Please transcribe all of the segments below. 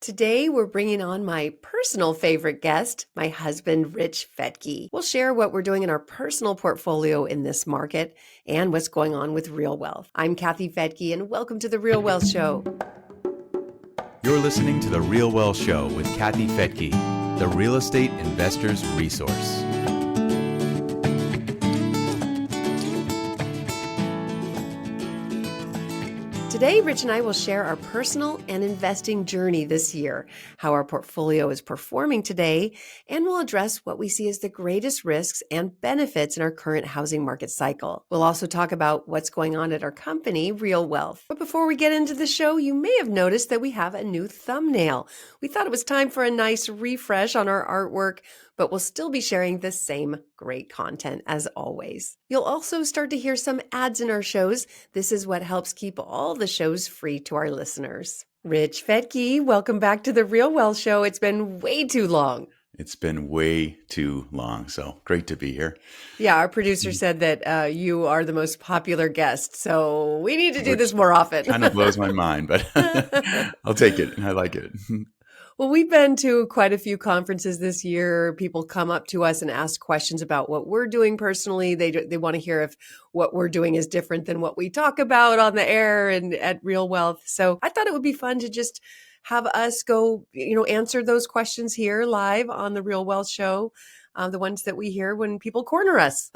Today, we're bringing on my personal favorite guest, my husband, Rich Fettke. We'll share what we're doing in our personal portfolio in this market and what's going on with Real Wealth. I'm Kathy Fettke, and welcome to the Real Wealth Show. You're listening to the Real Wealth Show with Kathy Fettke, the real estate investor's resource. Today, Rich and I will share our personal and investing journey this year, how our portfolio is performing today, and we'll address what we see as the greatest risks and benefits in our current housing market cycle. We'll also talk about what's going on at our company, Real Wealth. But before we get into the show, you may have noticed that we have a new thumbnail. We thought it was time for a nice refresh on our artwork, but we'll still be sharing the same great content as always. You'll also start to hear some ads in our shows. This is what helps keep all the shows free to our listeners. Rich Fettke, welcome back to the Real Wealth Show. It's been way too long. It's been way too long, so great to be here. Yeah, our producer said that you are the most popular guest, so we need to do this more often. Kind of blows my mind, but I'll take it. I like it. Well, we've been to quite a few conferences this year. People come up to us and ask questions about what we're doing personally. They want to hear if what we're doing is different than what we talk about on the air and at Real Wealth. So I thought it would be fun to just have us go, answer those questions here live on the Real Wealth Show, the ones that we hear when people corner us.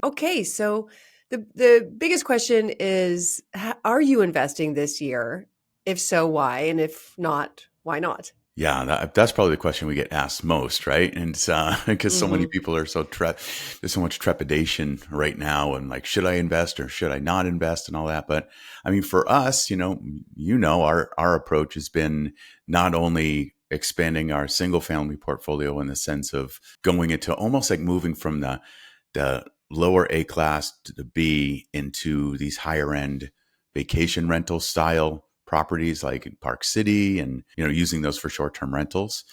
Okay, so the biggest question is, are you investing this year? If so, why? And if not, why not? Yeah, that's probably the question we get asked most, right? And it's because so many people are there's so much trepidation right now, and like, should I invest or should I not invest, and all that. But I mean, for us, our approach has been not only expanding our single family portfolio in the sense of going into almost like moving from the lower A class to the B into these higher end vacation rental style properties like in Park City, and using those for short-term rentals.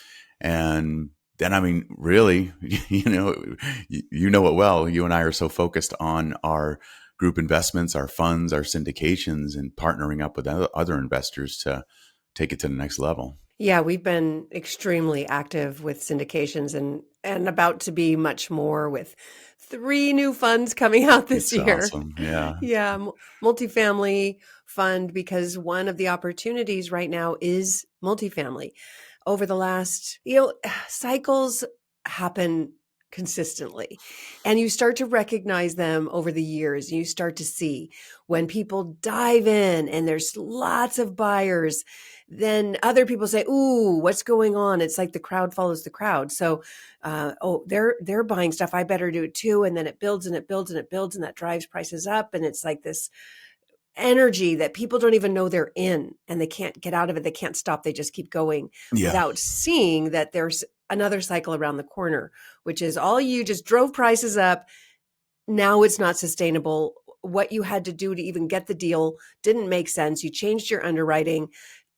And then, I mean, really, you know it well. You and I are so focused on our group investments, our funds, our syndications, and partnering up with other investors to take it to the next level. Yeah, we've been extremely active with syndications and about to be much more with 3 new funds coming out this year. Awesome. Yeah. Yeah, multifamily fund, because one of the opportunities right now is multifamily. Over the last, cycles happen consistently, and you start to recognize them over the years. You start to see when people dive in and there's lots of buyers, then other people say, ooh, what's going on? It's like the crowd follows the crowd. So, they're buying stuff, I better do it too. And then it builds and it builds and it builds, and that drives prices up. And it's like this energy that people don't even know they're in, and they can't get out of it. They can't stop. They just keep going without seeing that there's another cycle around the corner, which is all you just drove prices up. Now it's not sustainable. What you had to do to even get the deal didn't make sense. You changed your underwriting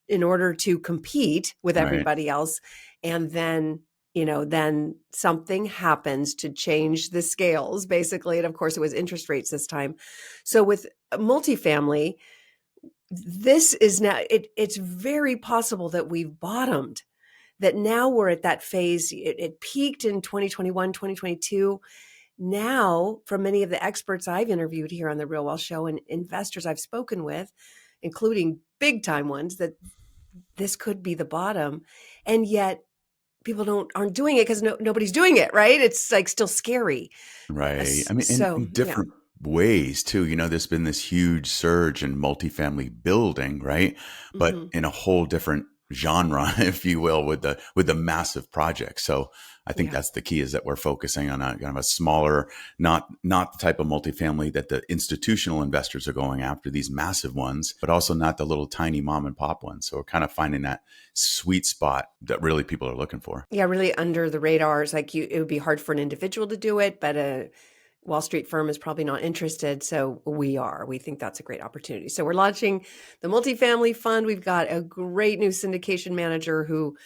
in order to compete with everybody else. And then, then something happens to change the scales, basically. And of course, it was interest rates this time. So with multifamily, this is now, it's very possible that we've bottomed, that now we're at that phase. It peaked in 2021, 2022. Now, from many of the experts I've interviewed here on the Real Wealth Show and investors I've spoken with, including big time ones, that this could be the bottom. And yet people aren't doing it because nobody's doing it, right? It's like still scary. Right. I mean, in different ways too. There's been this huge surge in multifamily building, right? But in a whole different genre, if you will, with the massive projects. So I think that's the key, is that we're focusing on a kind of a smaller, not the type of multifamily that the institutional investors are going after, these massive ones, but also not the little tiny mom and pop ones. So we're kind of finding that sweet spot that really people are looking for. Yeah, really under the radar. It's like it would be hard for an individual to do it, but a Wall Street firm is probably not interested. So we think that's a great opportunity. So we're launching the multifamily fund. We've got a great new syndication manager who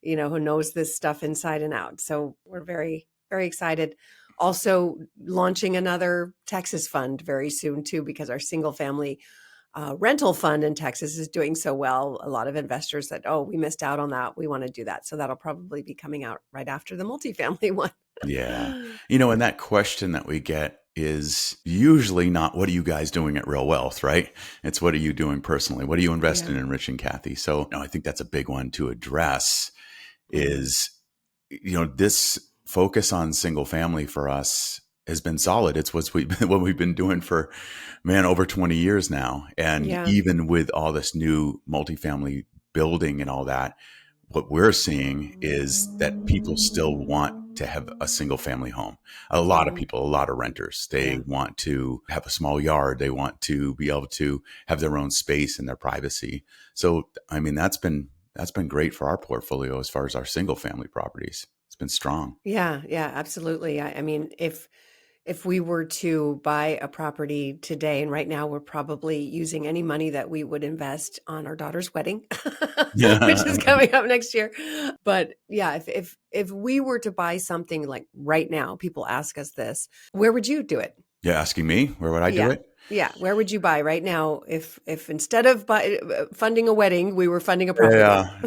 knows this stuff inside and out. So we're very, very excited. Also launching another Texas fund very soon too, because our single family rental fund in Texas is doing so well. A lot of investors said, oh, we missed out on that. We want to do that. So that'll probably be coming out right after the multifamily one. Yeah. And that question that we get is usually not, what are you guys doing at Real Wealth, right? It's, what are you doing personally? What are you investing Yeah. in, Rich and Kathy? So I think that's a big one to address Mhm. is, this focus on single family for us has been solid. It's what we've been doing for, man, over 20 years now. And Yeah. even with all this new multifamily building and all that, what we're seeing is that people still want to have a single family home. A lot of Mhm. people, a lot of renters, they Yeah. want to have a small yard. They want to be able to have their own space and their privacy. So, I mean, that's been great for our portfolio as far as our single family properties. It's been strong. Yeah. Yeah. Absolutely. I mean, if we were to buy a property today, and right now we're probably using any money that we would invest on our daughter's wedding, which is coming up next year. But yeah, if we were to buy something like right now, people ask us this, where would you do it? You're asking me, where would I do Yeah. it? Yeah. Where would you buy right now if instead of funding a wedding, we were funding a property?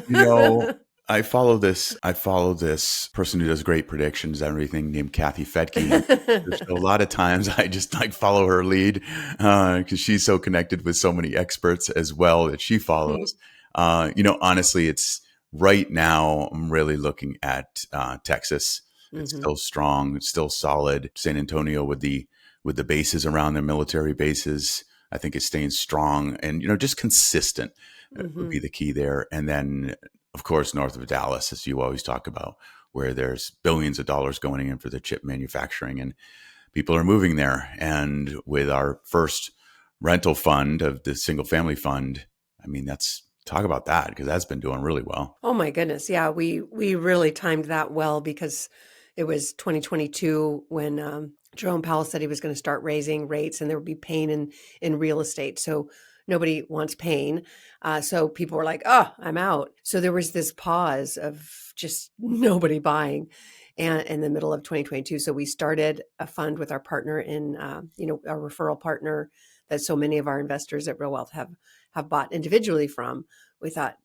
Yeah, I follow this person who does great predictions and everything, named Kathy Fettke. And there's a lot of times I just like follow her lead because she's so connected with so many experts as well that she follows. Honestly, it's right now I'm really looking at Texas. It's Hmm. still strong, it's still solid. San Antonio with the bases around their military bases, I think is staying strong and just consistent would be Hmm. the key there. And then, of course, north of Dallas, as you always talk about, where there's billions of dollars going in for the chip manufacturing and people are moving there. And with our first rental fund of the single family fund, I mean, that's talk about that because that's been doing really well. Oh my goodness. Yeah, we really timed that well because it was 2022 when Jerome Powell said he was going to start raising rates and there would be pain in real estate. So nobody wants pain. So people were like, "Oh, I'm out." So there was this pause of just nobody buying, and in the middle of 2022, so we started a fund with our partner in, our referral partner that so many of our investors at Real Wealth have bought individually from. We thought,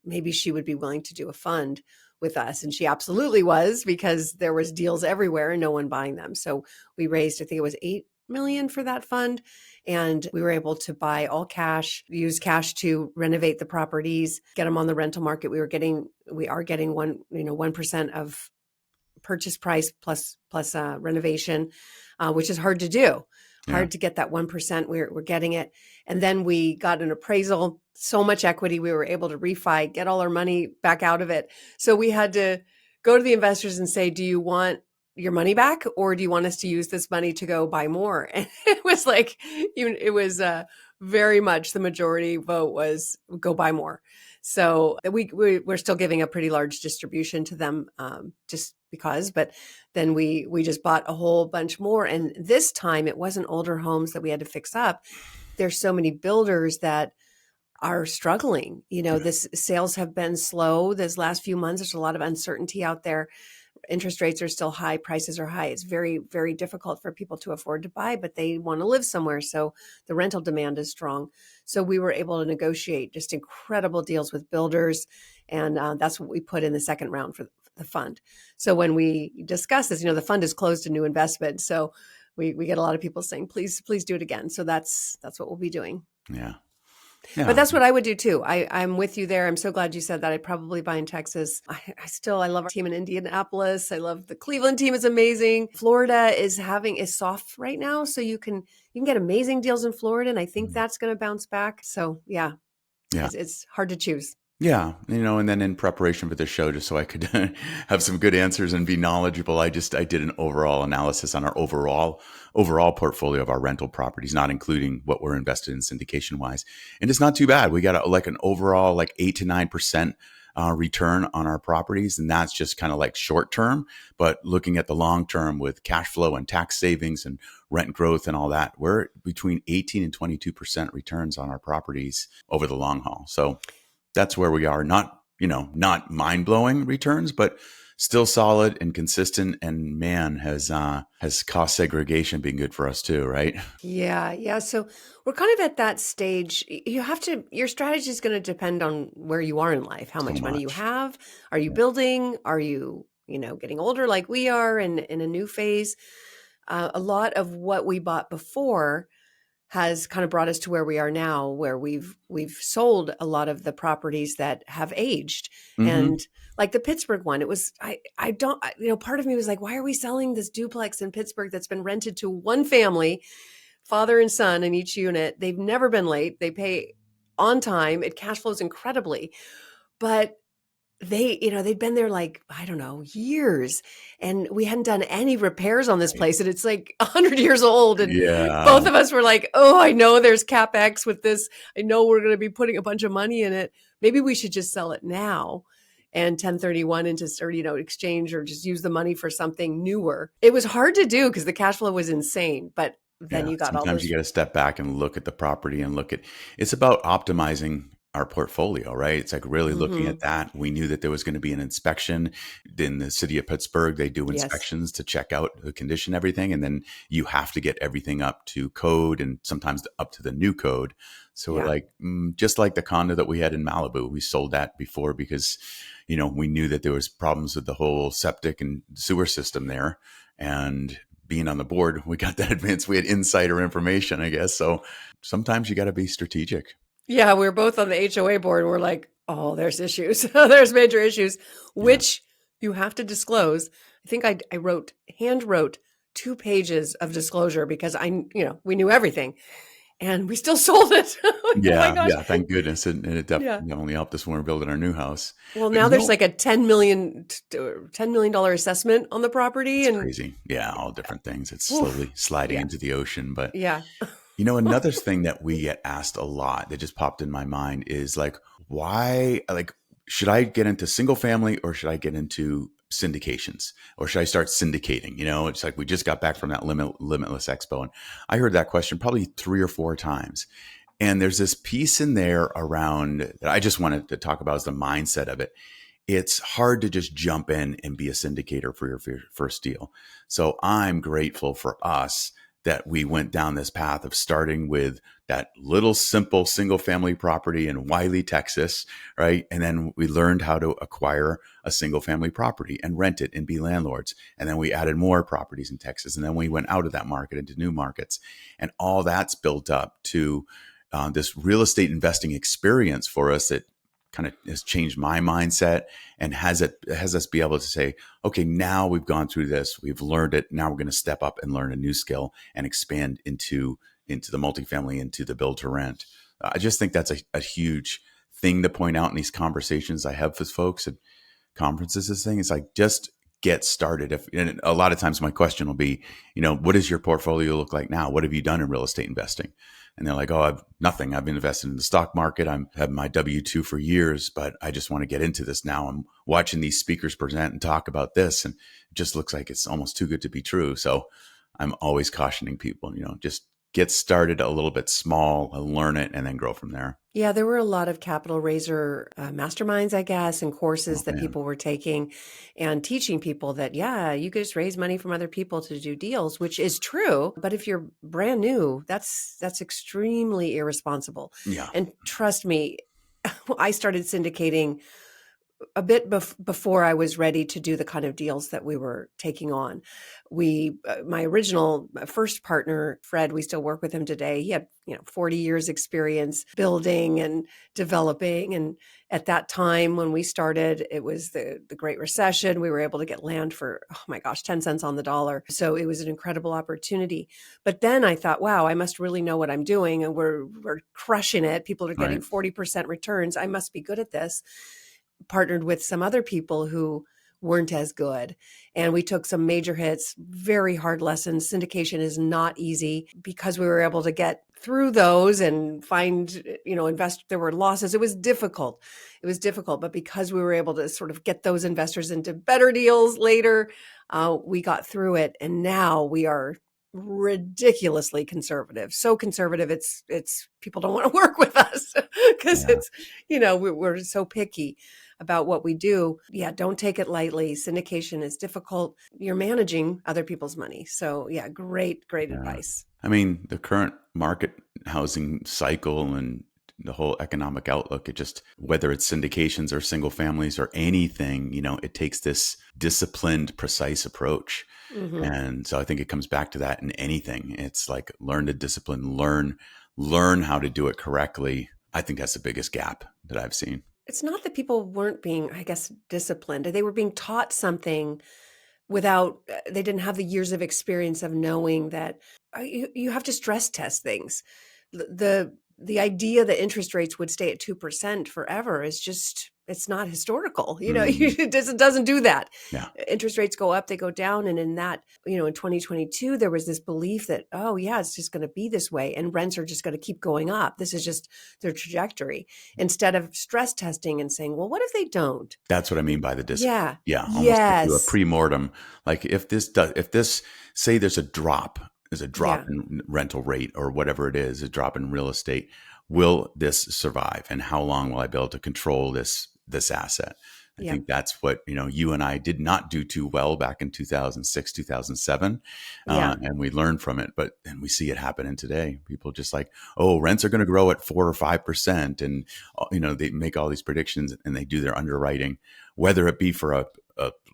maybe she would be willing to do a fund with us. And she absolutely was because there was deals everywhere and no one buying them. So we raised, I think it was 8 million for that fund. And we were able to buy all cash, use cash to renovate the properties, get them on the rental market. We are getting 1% of purchase price plus renovation, which is hard to do. Yeah. Hard to get that 1%. We're getting it. And then we got an appraisal, so much equity. We were able to refi, get all our money back out of it. So we had to go to the investors and say, do you want your money back or do you want us to use this money to go buy more? And it was like, it was very much the majority vote was go buy more. So we're still giving a pretty large distribution to them just because, but then we just bought a whole bunch more. And this time it wasn't older homes that we had to fix up. There's so many builders that are struggling. This sales have been slow this last few months. There's a lot of uncertainty out there. Interest rates are still high, prices are high. It's very, very difficult for people to afford to buy, but they want to live somewhere. So the rental demand is strong. So we were able to negotiate just incredible deals with builders. And that's what we put in the second round for the fund. So when we discuss this, the fund is closed to new investment. So we get a lot of people saying, please, please do it again. So that's what we'll be doing. Yeah. But Yeah. that's what I would do too. I'm with you there. I'm so glad you said that. I'd probably buy in Texas. I love our team in Indianapolis. I love the Cleveland team is amazing. Florida is soft right now. So you can get amazing deals in Florida. And I think that's going to bounce back. So yeah, Yeah. it's hard to choose. Yeah, and then in preparation for the show, just so I could have some good answers and be knowledgeable, I did an overall analysis on our overall portfolio of our rental properties, not including what we're invested in syndication wise, and it's not too bad. We got an overall 8 to 9% return on our properties, and that's just kind of like short term. But looking at the long term with cash flow and tax savings and rent growth and all that, we're between 18 and 22% returns on our properties over the long haul. So that's where we are. Not mind blowing returns, but still solid and consistent. And man, has cost segregation been good for us too, right? Yeah, yeah. So we're kind of at that stage. You have to, your strategy is going to depend on where you are in life, how So much money you much. have. Are you Yeah. building? Are you, getting older like we are and in a new phase? A lot of what we bought before has kind of brought us to where we are now, where we've sold a lot of the properties that have aged. Hmm. And like the Pittsburgh one, it was I don't part of me was like, why are we selling this duplex in Pittsburgh that's been rented to one family, father and son in each unit? They've never been late. They pay on time. It cash flows incredibly. But they'd been there like, I don't know, years. And we hadn't done any repairs on this Right. place. And it's like 100 years old. And Yeah. both of us were like, oh, I know there's CapEx with this. I know we're going to be putting a bunch of money in it. Maybe we should just sell it now and 1031 into, or, exchange or just use the money for something newer. It was hard to do because the cash flow was insane. But then Yeah, you got all sometimes you those. got to step back and look at the property and look at it's about optimizing our portfolio, right? It's like really looking at Mhm. that. We knew that there was going to be an inspection in the city of Pittsburgh. They do Yes. inspections to check out the condition, everything, and then you have to get everything up to code and sometimes up to the new code. So we're Yeah. like, just like the condo that we had in Malibu, we sold that before because, we knew that there was problems with the whole septic and sewer system there, and being on the board, we got that advance. We had insider information, I guess. So sometimes you got to be strategic. Yeah, we were both on the HOA board and we're like, oh, there's issues. There's major issues, Yeah. which you have to disclose. I think I hand wrote 2 pages of disclosure because we knew everything and we still sold it. Like, oh my Yeah. gosh. Yeah. Thank goodness. And it Yeah. definitely helped us when we are building our new house. Well, But now there's like a $10 million assessment on the property. it's And crazy. Yeah. All different things. It's slowly oof, sliding yeah, into the ocean. But yeah. another thing that we get asked a lot that just popped in my mind is like, why, like, should I get into single family or should I get into syndications or should I start syndicating? It's like we just got back from that Limitless Expo and I heard that question probably 3 or 4 times. And there's this piece in there around that I just wanted to talk about is the mindset of it. It's hard to just jump in and be a syndicator for your first deal. So I'm grateful for us that we went down this path of starting with that little simple single family property in Wiley, Texas, right? And then we learned how to acquire a single family property and rent it and be landlords. And then we added more properties in Texas. And then we went out of that market into new markets. And all that's built up to this real estate investing experience for us that kind of has changed my mindset and has us be able to say, okay, now we've gone through this, we've learned it. Now we're going to step up and learn a new skill and expand into the multifamily, into the build to rent. I just think that's a huge thing to point out in these conversations I have with folks at conferences. This thing is like just get started. And a lot of times my question will be, what does your portfolio look like now? What have you done in real estate investing? And they're like, oh, I've nothing. I've been invested in the stock market. I've had my W-2 for years, but I just want to get into this now. I'm watching these speakers present and talk about this, and it just looks like it's almost too good to be true. So I'm always cautioning people, just get started a little bit small, learn it, and then grow from there. Yeah, there were a lot of capital raiser masterminds, I guess, and Oh courses that man. people were taking and teaching people that, yeah, you could just raise money from other people to do deals, which is true. But if you're brand new, that's extremely irresponsible. Yeah. And trust me, I started syndicating a bit before I was ready to do the kind of deals that we were taking on. My original first partner, Fred, we still work with him today. He had, 40 years experience building and developing. And at that time when we started, it was the Great Recession. We were able to get land for, oh my gosh, 10 cents on the dollar. So it was an incredible opportunity. But then I thought, wow, I must really know what I'm doing. And we're crushing it. People are getting Right. 40% returns. I must be good at this. Partnered with some other people who weren't as good. And we took some major hits, very hard lessons. Syndication is not easy. Because we were able to get through those and find, invest, there were losses. It was difficult. But because we were able to sort of get those investors into better deals later, we got through it. And now we are ridiculously conservative. So conservative, it's people don't want to work with us because Yeah. we're so picky. about what we do. Yeah, don't take it lightly. Syndication is difficult. You're managing other people's money. So yeah, great Yeah. advice. I mean, the current market housing cycle and the whole economic outlook, it just, whether it's syndications or single families or anything, it takes this disciplined, precise approach. Hmm. And so I think it comes back to that in anything. It's like learn to discipline, learn how to do it correctly. I think that's the biggest gap that I've seen. It's not that people weren't being, I guess, disciplined. They were being taught something without, they didn't have the years of experience of knowing that you have to stress test things. The idea that interest rates would stay at 2% forever is just, it's not historical. Mhm. It doesn't do that. Yeah. Interest rates go up, they go down. And in that, in 2022, there was this belief that, oh yeah, it's just going to be this way. And rents are just going to keep going up. This is just their trajectory, instead of stress testing and saying, well, what if they don't? That's what I mean by the discipline. Yeah. Yeah, almost like do a Yes. pre-mortem. Like if this say there's a drop Yeah. in rental rate or whatever it is, a drop in real estate, will this survive? And how long will I be able to control this asset? I Yeah. think that's what, you and I did not do too well back in 2006, 2007. Yeah. And we learned from it, and we see it happening today. People just like, oh, rents are going to grow at 4 or 5%. And, they make all these predictions and they do their underwriting, whether it be for a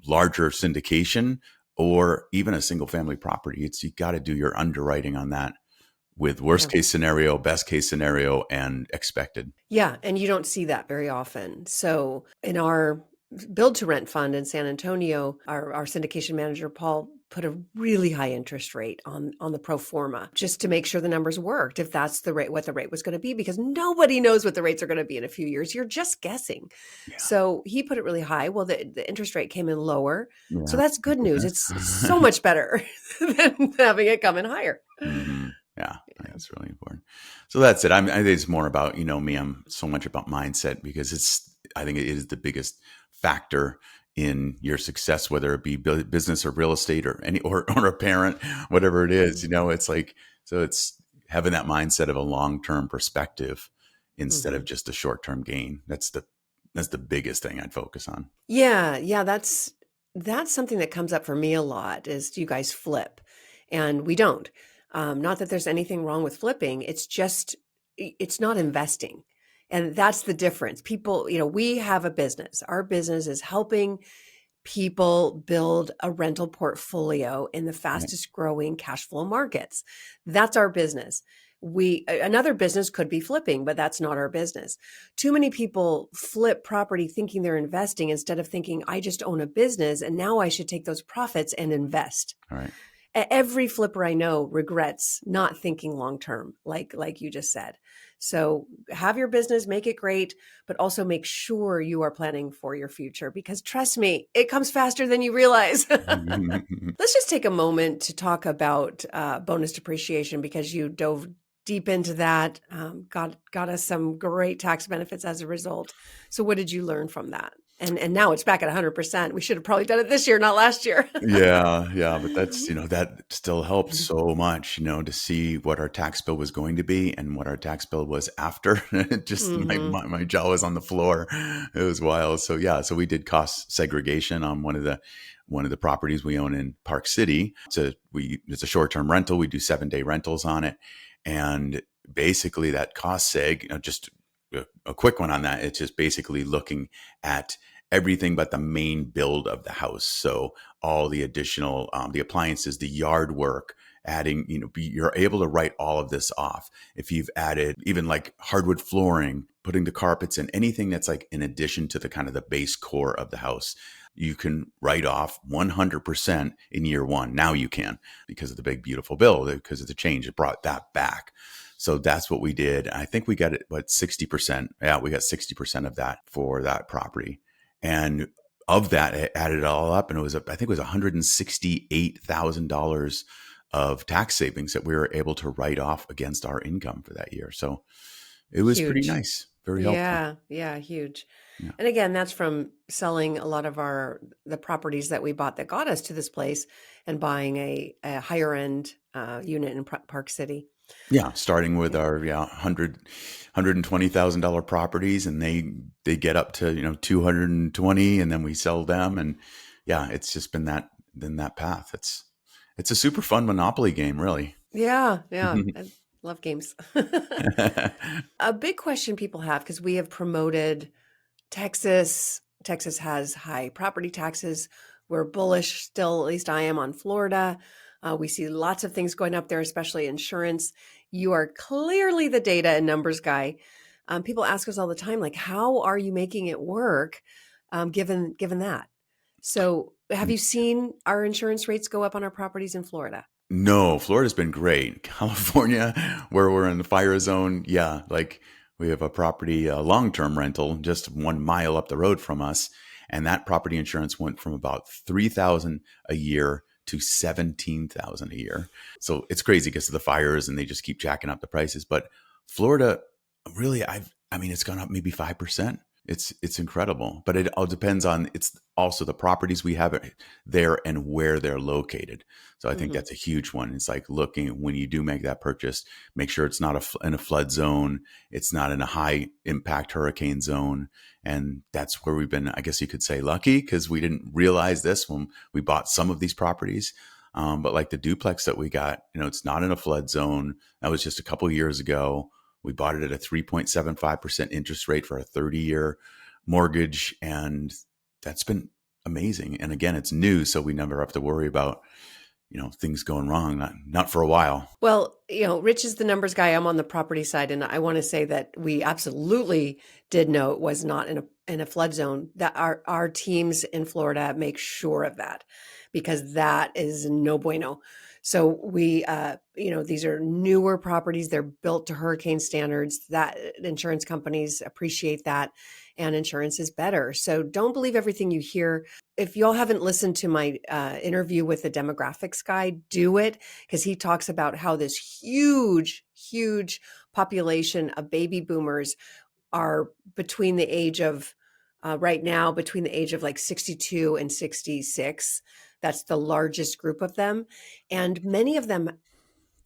larger syndication or even a single family property. You got to do your underwriting on that with Yeah. worst case scenario, best case scenario, and expected. Yeah. And you don't see that very often. So in our build to rent fund in San Antonio, our syndication manager, Paul, put a really high interest rate on the pro forma just to make sure the numbers worked, if that's the rate, what the rate was going to be, because nobody knows what the rates are going to be in a few years. You're just guessing. Yeah. So he put it really high. Well, the interest rate came in lower. So Yeah. that's good news. It's so much better than having it come in higher. Hmm. Yeah, I think Yeah. that's really important. So that's it. I think it's more about, me, I'm so much about mindset because I think it is the biggest factor in your success, whether it be business or real estate or or a parent, whatever it is, it's like, so it's having that mindset of a long-term perspective instead Hmm. of just a short-term gain. That's the biggest thing I'd focus on. Yeah, that's something that comes up for me a lot is, do you guys flip? And we don't. Not that there's anything wrong with flipping. It's just, it's not investing. And that's the difference. People, we have a business. Our business is helping people build a rental portfolio in the Right. fastest growing cash flow markets. That's our business. Another business could be flipping, but that's not our business. Too many people flip property thinking they're investing instead of thinking, I just own a business and now I should take those profits and invest. All right. Every flipper I know regrets not thinking long term, like you just said. So have your business, make it great, but also make sure you are planning for your future, because trust me, it comes faster than you realize. Let's just take a moment to talk about bonus depreciation, because you dove deep into that. Got us some great tax benefits as a result. So what did you learn from that? And now it's back at 100%. We should have probably done it this year, not last year. Yeah, yeah, but that's, that still helps so much, to see what our tax bill was going to be and what our tax bill was after. It just Hmm. my jaw was on the floor. It was wild. So yeah, so we did cost segregation on one of the properties we own in Park City. It's a short-term rental. We do 7-day rentals on it. And basically that cost seg, just a quick one on that. It's just basically looking at everything but the main build of the house. So all the additional, the appliances, the yard work, adding, you're able to write all of this off. If you've added even like hardwood flooring, putting the carpets in, anything that's like in addition to the kind of the base core of the house, you can write off 100% in year one. Now you can, because of the big, beautiful bill, because of the change, it brought that back. So that's what we did. I think we got it, 60%? Yeah, we got 60% of that for that property. And of that, it added it all up, and I think it was $168,000 of tax savings that we were able to write off against our income for that year. So it was pretty Huge. nice, very helpful. Yeah, huge. Yeah. And again, that's from selling a lot of the properties that we bought that got us to this place, and buying a higher end unit in Park City. Yeah, starting with our $120,000 properties, and they get up to 220, and then we sell them, and yeah, it's just been that path. It's a super fun Monopoly game, really. Yeah, yeah. I love games. A big question people have, because we have promoted Texas. Texas has high property taxes. We're bullish still, at least I am, on Florida. We see lots of things going up there, especially insurance. You are clearly the data and numbers guy. People ask us all the time, like, how are you making it work, given that? So, have you seen our insurance rates go up on our properties in Florida? No, Florida's been great. California, where we're in the fire zone, yeah, like we have a property, a long-term rental, just 1 mile up the road from us, and that property insurance went from about 3,000 a year to 17,000 a year. So it's crazy because of the fires, and they just keep jacking up the prices. But Florida, really, I mean, it's gone up maybe 5%. It's incredible, but it all depends on, it's also the properties we have there and where they're located. So I think Hmm. that's a huge one. It's like looking when you do make that purchase, make sure it's not in a flood zone, it's not in a high impact hurricane zone, and that's where we've been, I guess you could say, lucky, because we didn't realize this when we bought some of these properties. But like the duplex that we got, it's not in a flood zone. That was just a couple of years ago. We bought it at a 3.75% interest rate for a 30-year mortgage, and that's been amazing. And again, it's new, so we never have to worry about things going wrong. Not for a while. Well, Rich is the numbers guy. I'm on the property side, and I want to say that we absolutely did know it was not in a flood zone. That our teams in Florida make sure of that, because that is no bueno. So we, these are newer properties. They're built to hurricane standards. That insurance companies appreciate that, and insurance is better. So don't believe everything you hear. If y'all haven't listened to my interview with the demographics guy, do it, because he talks about how this huge, huge population of baby boomers are between the age of right now, between the age of like 62 and 66. That's the largest group of them. And many of them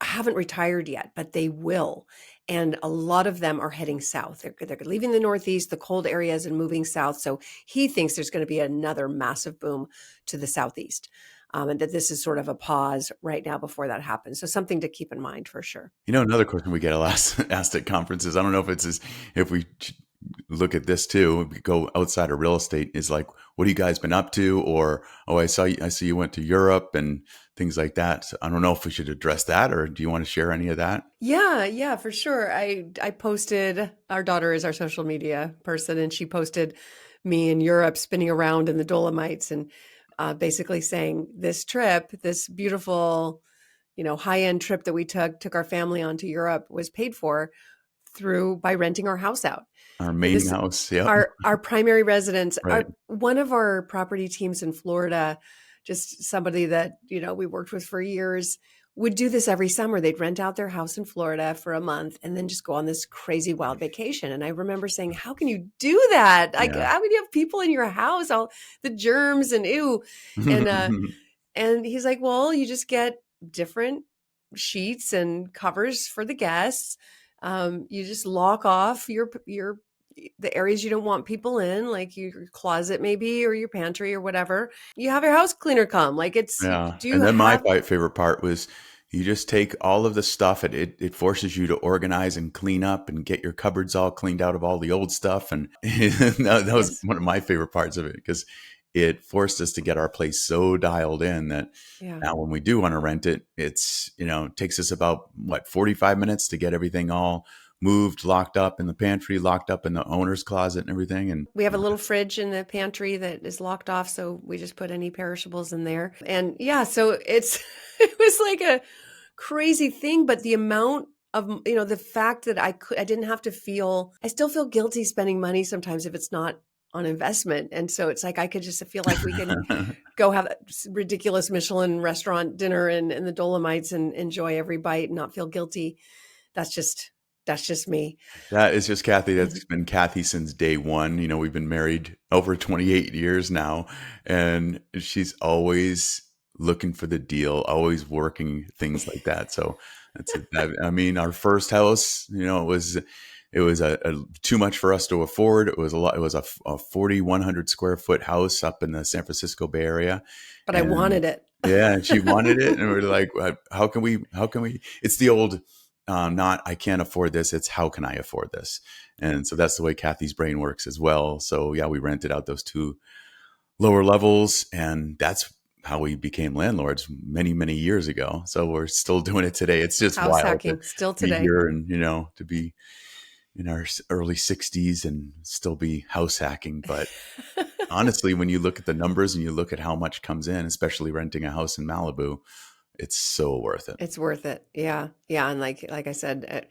haven't retired yet, but they will. And a lot of them are heading south. They're leaving the Northeast, the cold areas, and moving south. So he thinks there's going to be another massive boom to the Southeast. And that this is sort of a pause right now before that happens. So something to keep in mind for sure. Another question we get asked at conferences, I don't know if we look at this too, we go outside of real estate, is like, what have you guys been up to? Or, oh, I see you went to Europe and things like that. So I don't know if we should address that, or do you want to share any of that? Yeah, for sure. I posted, our daughter is our social media person, and she posted me in Europe spinning around in the Dolomites, and basically saying this trip, this beautiful, high-end trip that we took our family on to Europe, was paid for through by renting our house out. Our main This house. Yep. our primary residence, Right. one of our property teams in Florida, just somebody that, we worked with for years, would do this every summer. They'd rent out their house in Florida for a month and then just go on this crazy wild vacation. And I remember saying, how can you do that? Like, Yeah. how would you have people in your house, all the germs and ew? And and he's like, well, you just get different sheets and covers for the guests. You just lock off your the areas you don't want people in, like your closet maybe, or your pantry or whatever. You have your house cleaner come. Like, Yeah. do you And then my have? favorite part was you just take all of the stuff. It forces you to organize and clean up and get your cupboards all cleaned out of all the old stuff. And that was Yes. one of my favorite parts of it, because it forced us to get our place so dialed in that Yeah. now when we do want to rent it, it takes us about 45 minutes to get everything all moved, locked up in the pantry, locked up in the owner's closet and everything. And We have a little fridge in the pantry that is locked off, so we just put any perishables in there. And yeah, so it's it was like a crazy thing, but the amount of, the fact that I didn't have to feel, I still feel guilty spending money sometimes if it's not on investment. And so it's like I could just feel like we can go have a ridiculous Michelin restaurant dinner in the Dolomites and enjoy every bite and not feel guilty. That's just me. that is just Kathy. Mhm. That's been Kathy since day one. We've been married over 28 years now, and she's always looking for the deal, always working, things like that. So I mean, our first house, it was a too much for us to afford. It was a lot. It was a 4,100 square foot house up in the San Francisco Bay Area, But I and wanted it. yeah, and she wanted it, and we are like, how can we? How can we? It's the old, not I can't afford this. It's how can I afford this? And so that's the way Kathy's brain works as well. So yeah, we rented out those two lower levels, and that's how we became landlords many, many years ago. So we're still doing it today. It's just House wild to hacking still be today. here and, to be in our early 60s and still be house hacking. But honestly, when you look at the numbers and you look at how much comes in, especially renting a house in Malibu, it's so worth it. It's worth it. Yeah. Yeah. And like I said,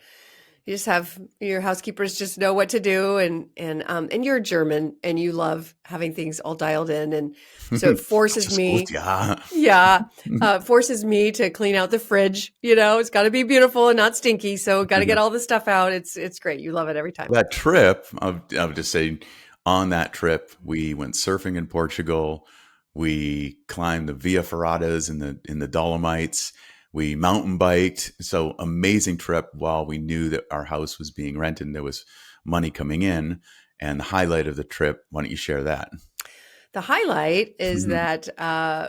you just have your housekeepers just know what to do, and you're German and you love having things all dialed in, and so it forces Just goes, me, yeah. yeah, forces me to clean out the fridge. It's got to be beautiful and not stinky, so got to get all the stuff out. It's great. You love it every time. That trip, I would just say, on that trip, we went surfing in Portugal. We climbed the Via Ferratas in the Dolomites. We mountain biked. So amazing trip. While we knew that our house was being rented and there was money coming in. And the highlight of the trip, why don't you share that? The highlight is that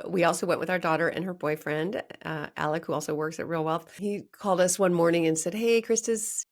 we also went with our daughter and her boyfriend, Alec, who also works at RealWealth. He called us one morning and said, "Hey, Krista's